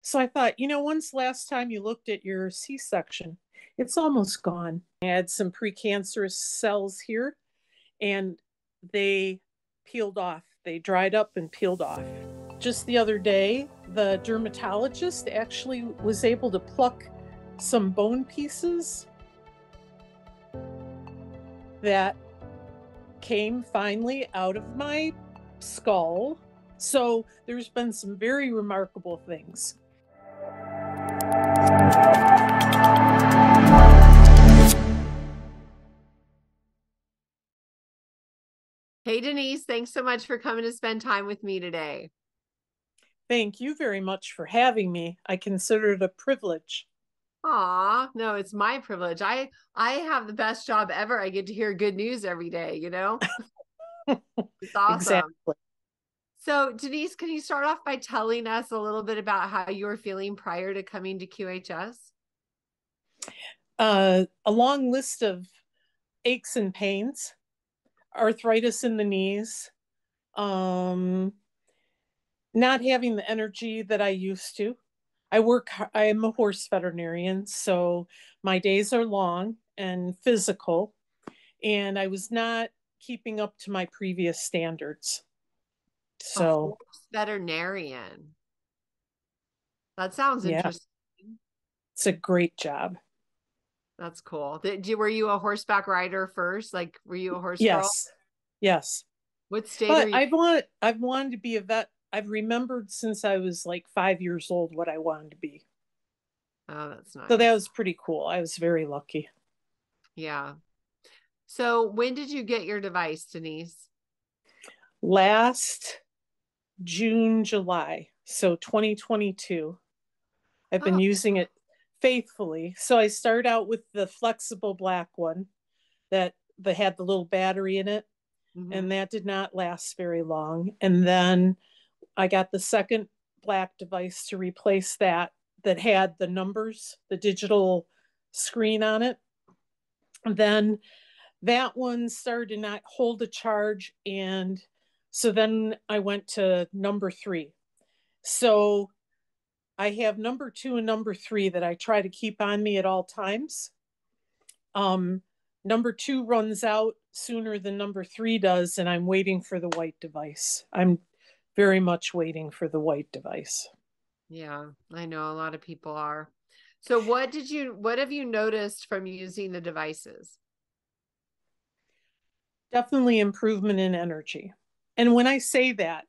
So I thought, when's the last time you looked at your C-section? It's almost gone. I had some precancerous cells here and they peeled off. They dried up and peeled off. Just the other day, the dermatologist actually was able to pluck some bone pieces that came finally out of my skull. So there's been some very remarkable things. Hey, Denise, thanks so much for coming to spend time with me today. Thank you very much for having me. I consider it a privilege. Aw, no, it's my privilege. I have the best job ever. I get to hear good news every day, you know? It's awesome. Exactly. So, Denise, can you start off by telling us a little bit about how you were feeling prior to coming to QHS? A long list of aches and pains, arthritis in the knees, um, not having the energy that I used to. I'm a horse veterinarian, so my days are long and physical, and I was not keeping up to my previous standards. A So, horse veterinarian. That sounds yeah, interesting. it's a great job. That's cool. Were you a horseback rider first? Like, were you a horse girl? Yes, yes. What state are But you? I've wanted to be a vet. I've remembered since I was like 5 years old what I wanted to be. Oh, that's So that nice. was pretty cool. I was very lucky. Yeah. So when did you get your device, Denise? Last June, July, so 2022. I've been Oh, using it faithfully. So I start out with the flexible black one that had the little battery in it, hmm. and that did not last very long. And then I got the second black device to replace that had the numbers, the digital screen on it. And then that one started to not hold a charge. And so then I went to number three. So I have number two and number three that I try to keep on me at all times. Um, Number two runs out sooner than number three does, and I'm waiting for the white device. I'm very much waiting for the white device. Yeah, I know a lot of people are. So what have you noticed from using the devices? Definitely improvement in energy. And when I say that,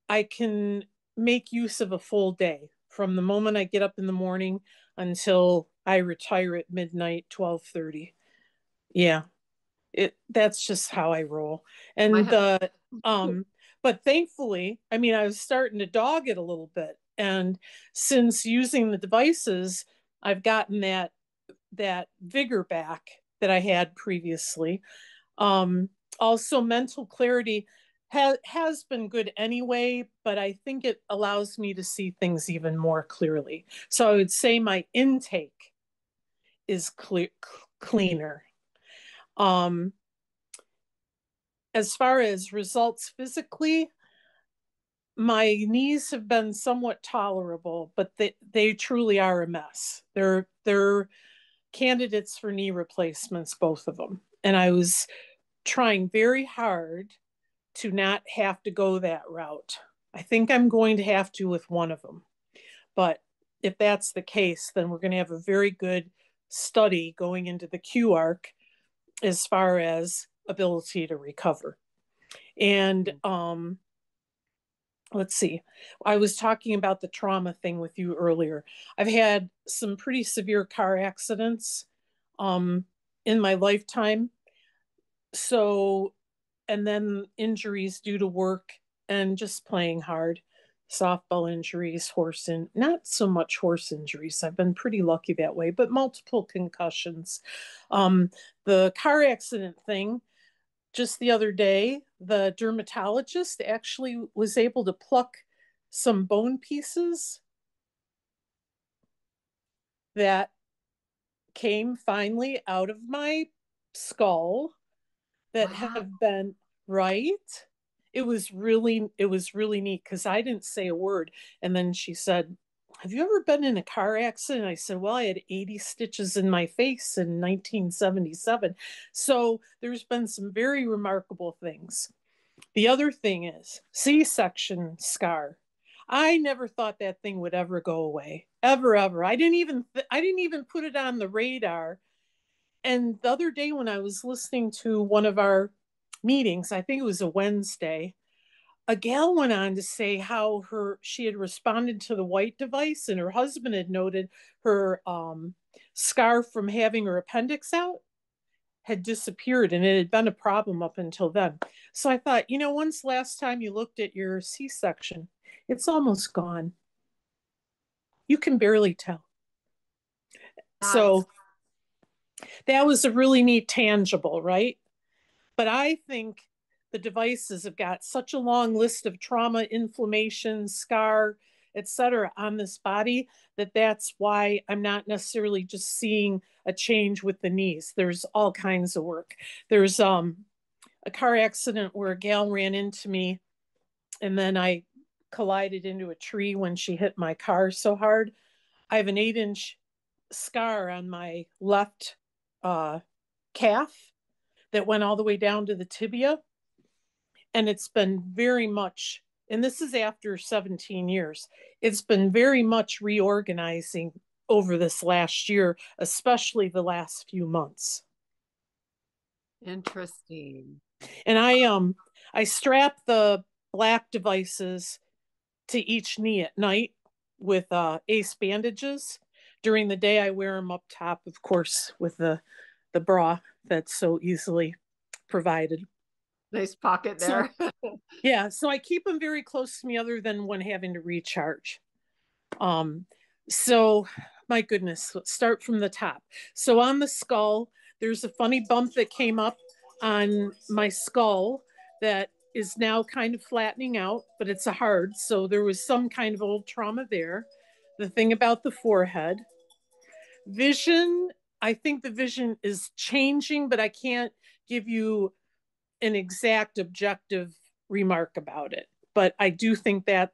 I can make use of a full day from the moment I get up in the morning until I retire at midnight, 12:30. Yeah, that's just how I roll. My And husband. the but thankfully, I mean, I was starting to dog it a little bit. And since using the devices, I've gotten that vigor back that I had previously. Um, Also, mental clarity has been good anyway, but I think it allows me to see things even more clearly. So I would say my intake is cleaner. Um, as far as results physically, my knees have been somewhat tolerable, but they truly are a mess. They're candidates for knee replacements, both of them. And I was trying very hard to not have to go that route. I think I'm going to have to with one of them. But if that's the case, then we're going to have a very good study going into the Q arc as far as ability to recover. And let's see, I was talking about the trauma thing with you earlier. I've had some pretty severe car accidents um, in my lifetime. So, and then injuries due to work and just playing hard. Softball injuries, not so much horse injuries. I've been pretty lucky that way, but multiple concussions. Um, the car accident thing, just the other day, the dermatologist actually was able to pluck some bone pieces that came finally out of my skull that Wow. have been right. It was really neat because I didn't say a word. And then she said, have you ever been in a car accident? I said, well, I had 80 stitches in my face in 1977. So there's been some very remarkable things. The other thing is C-section scar. I never thought that thing would ever go away, ever, ever. I didn't even put it on the radar. And the other day when I was listening to one of our meetings, I think it was a Wednesday, a gal went on to say how she had responded to the white device, and her husband had noted her scar from having her appendix out had disappeared, and it had been a problem up until then. So I thought, when's the last time you looked at your C-section? It's almost gone. You can barely tell. That's So that was a really neat tangible, right? But I think the devices have got such a long list of trauma, inflammation, scar, etc. on this body that's why I'm not necessarily just seeing a change with the knees. There's all kinds of work. There's a car accident where a gal ran into me, and then I collided into a tree when she hit my car so hard. I have an 8-inch scar on my left calf that went all the way down to the tibia. And it's been very much, and this is after 17 years, it's been very much reorganizing over this last year, especially the last few months. interesting. And I strap the black devices to each knee at night with ace bandages. During the day I wear them up top, of course, with the bra that's so easily provided. Nice pocket So there. yeah, so I keep them very close to me other than when having to recharge. Um, so my goodness, let's start from the top. So on the skull, there's a funny bump that came up on my skull that is now kind of flattening out, but it's a hard. So there was some kind of old trauma there. The thing about the forehead, vision, I think the vision is changing, but I can't give you an exact objective remark about it. But I do think that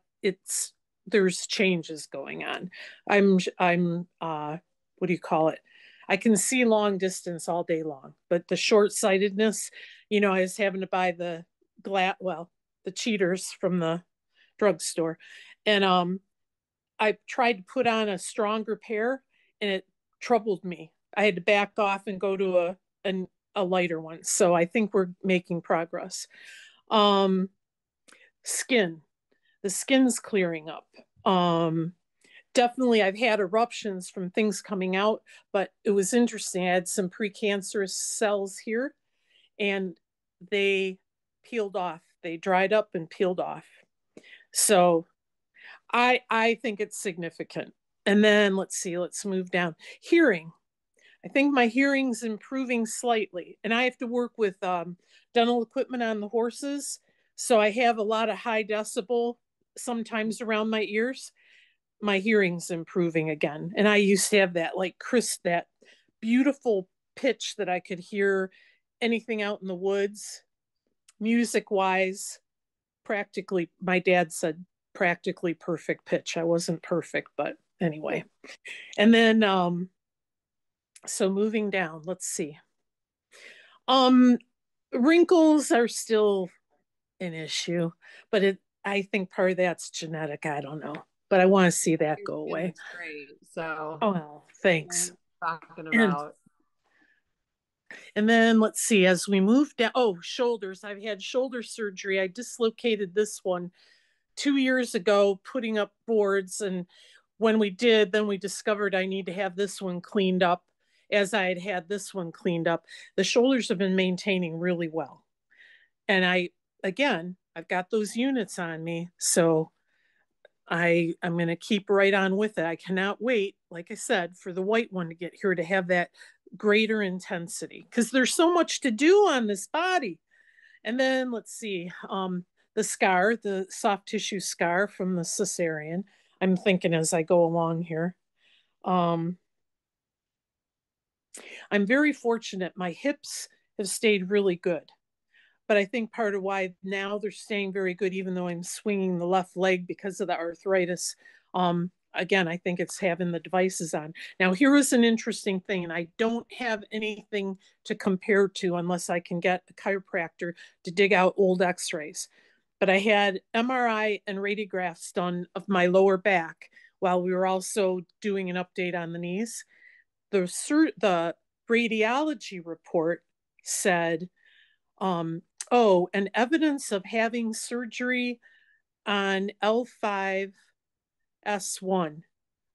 there's changes going on. I'm what do you call it? I can see long distance all day long, but the short sightedness, I was having to buy the the cheaters from the drugstore, and I tried to put on a stronger pair, and it troubled me. I had to back off and go to a lighter one. So I think we're making progress. Um, Skin, the skin's clearing up. Definitely, I've had eruptions from things coming out, but it was interesting. I had some precancerous cells here, and they peeled off. They dried up and peeled off. So I think it's significant. And then let's move down. Hearing. I think my hearing's improving slightly, and I have to work with dental equipment on the horses. So I have a lot of high decibel sometimes around my ears. My hearing's improving again. And I used to have that like crisp, that beautiful pitch that I could hear anything out in the woods, music wise, practically, my dad said practically perfect pitch. I wasn't perfect, but anyway. And then so moving down, let's see. Um, Wrinkles are still an issue, but I think part of that's genetic. I don't know, but I want to see that Your go skin away. looks great. So, Oh, well, thanks. talking And about and then let's see, as we move down, oh, shoulders. I've had shoulder surgery. I dislocated this one 2 years ago, putting up boards. And when we did, then we discovered I need to have this one cleaned up as I had this one cleaned up. The shoulders have been maintaining really well. And I've got those units on me. So I'm going to keep right on with it. I cannot wait, like I said, for the white one to get here to have that greater intensity because there's so much to do on this body. And then let's see, the scar, the soft tissue scar from the cesarean. I'm thinking as I go along here. Um, I'm very fortunate. My hips have stayed really good. But I think part of why now they're staying very good, even though I'm swinging the left leg because of the arthritis, again, I think it's having the devices on. Now, here is an interesting thing, and I don't have anything to compare to unless I can get a chiropractor to dig out old x-rays. But I had MRI and radiographs done of my lower back while we were also doing an update on the knees. The radiology report said, oh, and evidence of having surgery on L5S1.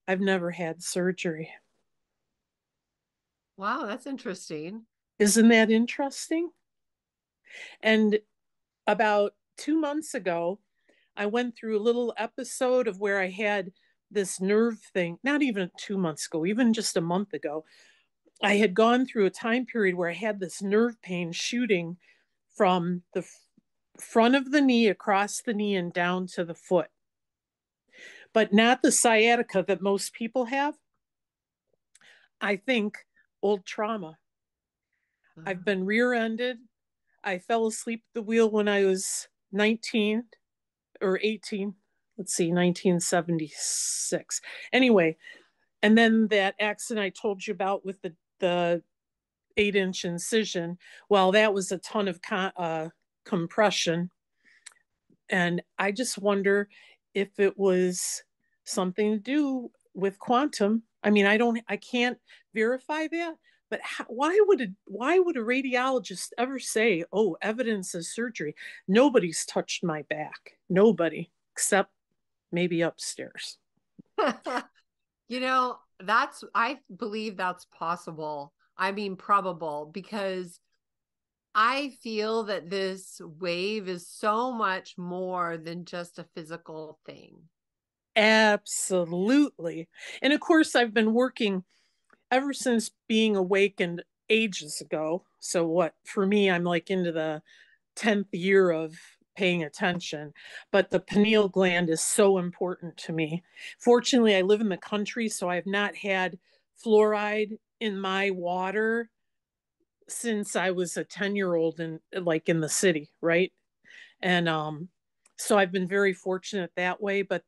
I've never had surgery. Wow, that's interesting. Isn't that interesting? And about 2 months ago, I went through a little episode of where I had this nerve thing, not even 2 months ago, even just a month ago. I had gone through a time period where I had this nerve pain shooting from the front of the knee across the knee and down to the foot, but not the sciatica that most people have. I think old trauma. I've been rear-ended. I fell asleep at the wheel when I was 19 or 18. Let's see, 1976. Anyway, and then that accident I told you about with the 8-inch incision, well, that was a ton of compression. And I just wonder if it was something to do with quantum. I mean, I can't verify that, but why would a radiologist ever say, "Oh, evidence of surgery"? Nobody's touched my back. Nobody, except maybe upstairs. I believe that's possible. I mean, probable, because I feel that this wave is so much more than just a physical thing. Absolutely. And of course, I've been working ever since being awakened ages ago. So, what for me, I'm like into the 10th year of paying attention. But the pineal gland is so important to me. Fortunately, I live in the country, so I've not had fluoride in my water since I was a 10-year-old in the city, right? And so I've been very fortunate that way, but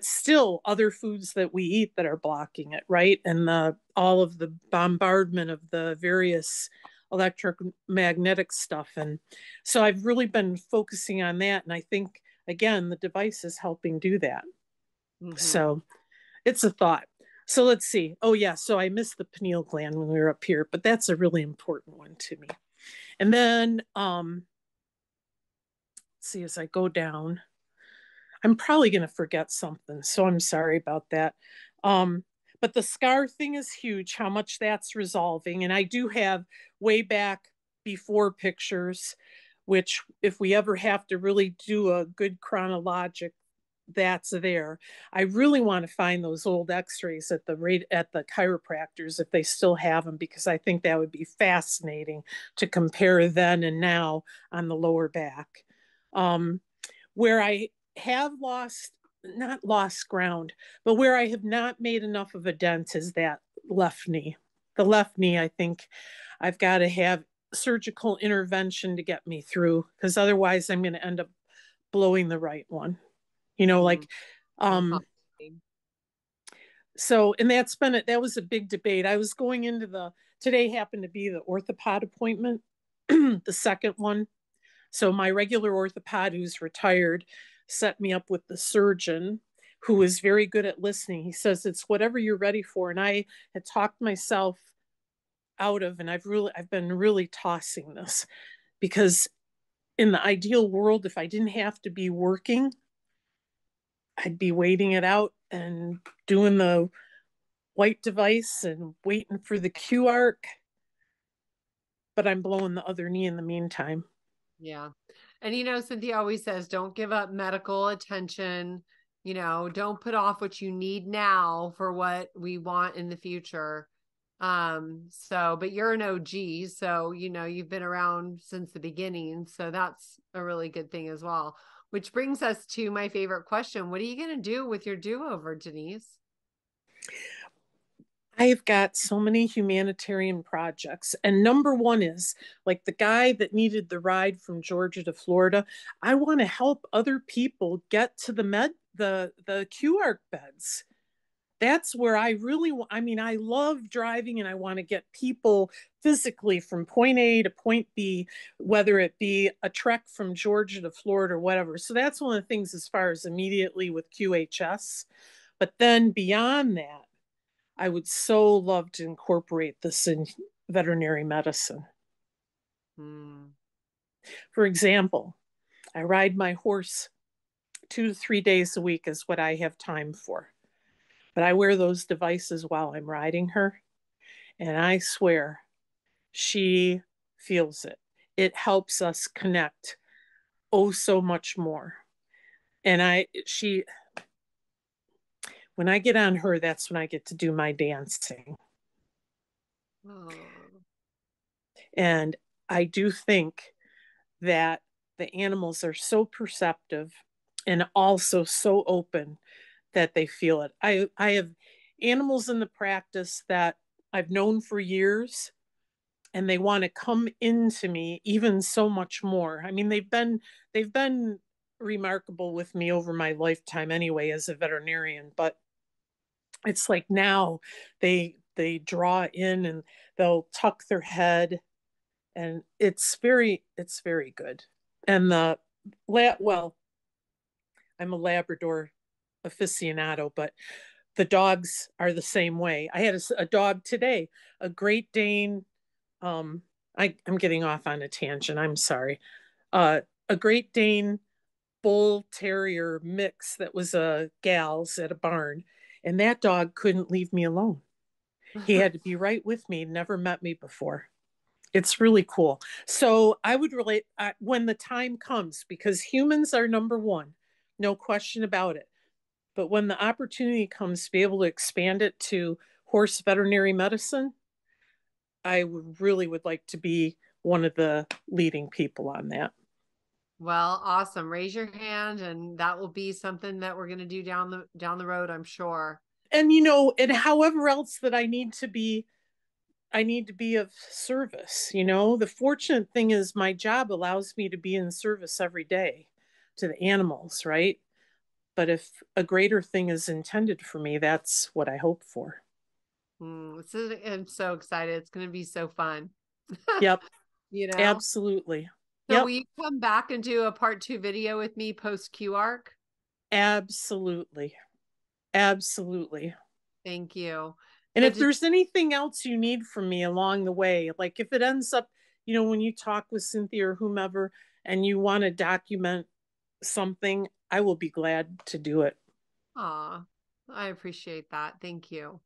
still other foods that we eat that are blocking it, right? And all of the bombardment of the various electromagnetic stuff. And so I've really been focusing on that. And I think, again, the device is helping do that. Mm-hmm. So it's a thought. So let's see. Oh, yeah. So I missed the pineal gland when we were up here, but that's a really important one to me. And then, see, as I go down, I'm probably going to forget something. So I'm sorry about that. But the scar thing is huge, how much that's resolving. And I do have way back before pictures, which if we ever have to really do a good chronologic, that's there. I really want to find those old x-rays at the chiropractors if they still have them, because I think that would be fascinating to compare then and now on the lower back. Where I have not lost ground, but where I have not made enough of a dent is that left knee. The left knee, I think I've got to have surgical intervention to get me through, because otherwise I'm going to end up blowing the right one. Like, so, and that was a big debate. I was going into today happened to be the orthopod appointment, the second one. So my regular orthopod, who's retired, set me up with the surgeon, who is very good at listening. He says, it's whatever you're ready for. And I had talked myself out of, and I've been really tossing this, because in the ideal world, if I didn't have to be working, I'd be waiting it out and doing the white device and waiting for the Q arc. But I'm blowing the other knee in the meantime. Yeah. And Cynthia always says, don't give up medical attention. Don't put off what you need now for what we want in the future. But you're an OG, so you've been around since the beginning. So that's a really good thing as well. Which brings us to my favorite question. What are you going to do with your do-over, Denise? I've got so many humanitarian projects. And number one is like the guy that needed the ride from Georgia to Florida. I want to help other people get to the QARC beds. That's where I really, I mean, I love driving and I want to get people physically from point A to point B, whether it be a trek from Georgia to Florida or whatever. So that's one of the things as far as immediately with QHS. But then beyond that, I would so love to incorporate this in veterinary medicine. Mm. For example, I ride my horse 2 to 3 days a week is what I have time for. But I wear those devices while I'm riding her. And I swear she feels it. It helps us connect oh so much more. And when I get on her, that's when I get to do my dancing. Oh. And I do think that the animals are so perceptive and also so open that they feel it. I have animals in the practice that I've known for years and they want to come into me even so much more. I mean, they've been remarkable with me over my lifetime anyway as a veterinarian, but it's like now they draw in and they'll tuck their head and it's very good. And well, I'm a Labrador aficionado, but the dogs are the same way. I had a dog today, a Great Dane. I'm getting off on a tangent. I'm sorry. A Great Dane Bull Terrier mix that was a gal's at a barn, and that dog couldn't leave me alone. He had to be right with me. Never met me before. It's really cool. So I would relate when the time comes, because humans are number one, no question about it. But when the opportunity comes to be able to expand it to horse veterinary medicine, I would like to be one of the leading people on that. Well, awesome. Raise your hand and that will be something that we're going to do down the road, I'm sure. And and however else that I need to be of service. The fortunate thing is my job allows me to be in service every day to the animals, right? But if a greater thing is intended for me, that's what I hope for. I'm so excited. It's going to be so fun. Yep, You know? absolutely. So will Yep, you come back and do a part 2 video with me post QARC? absolutely. Absolutely. Thank you. And So if there's anything else you need from me along the way, like if it ends up, when you talk with Cynthia or whomever and you want to document something, I will be glad to do it. I appreciate that. Thank you.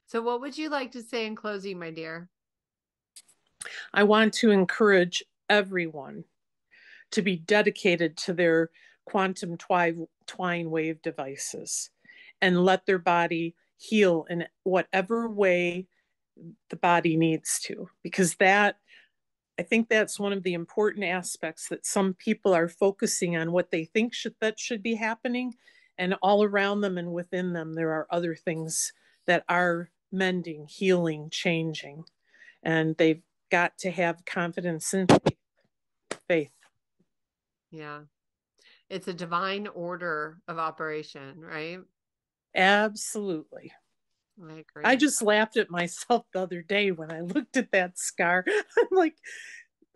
So what would you like to say in closing, my dear? I want to encourage everyone to be dedicated to their quantum twine wave devices and let their body heal in whatever way the body needs to, because I think that's one of the important aspects, that some people are focusing on what they think should be happening, and all around them and within them there are other things that are mending, healing, changing, and they've got to have confidence in faith. Yeah. It's a divine order of operation, right? Absolutely. I I agree. just laughed at myself the other day when I looked at that scar. I'm like,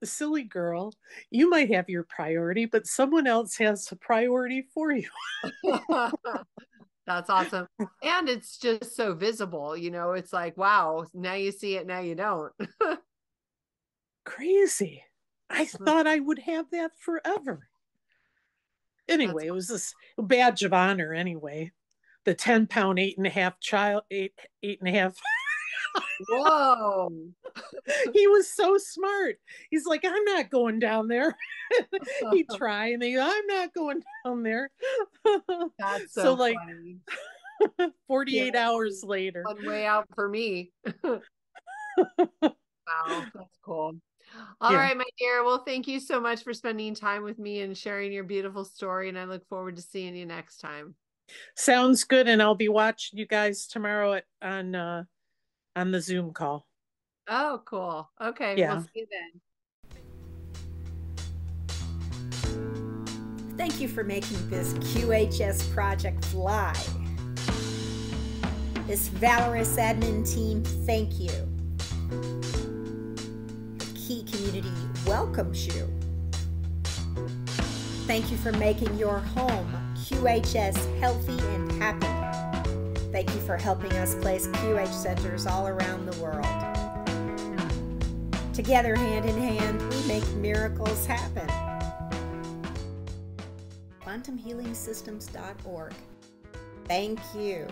silly girl, you might have your priority, but someone else has a priority for you. That's awesome. And it's just so visible, it's like, wow, now you see it, now you don't. Crazy. I thought I would have that forever. That's Anyway, it was this badge of honor anyway. The 10-pound, 8.5 child, eight and a half. whoa. He was so smart. He's like, I'm not going down there. He'd try and I'm not going down there. That's So so like funny. 48 Yeah, hours later. fun way out for me. Wow, that's cool. All Yeah. right, my dear. Well, thank you so much for spending time with me and sharing your beautiful story. And I look forward to seeing you next time. Sounds good. And I'll be watching you guys tomorrow on the Zoom call. Oh, cool. Okay, we'll Yeah. see you then. Thank you for making this QHS project fly. This valorous admin team, thank you. The Key community welcomes you. Thank you for making your home QHS healthy and happy. Thank you for helping us place QH centers all around the world. Together, hand in hand, we make miracles happen. QuantumHealingSystems.org. Thank you.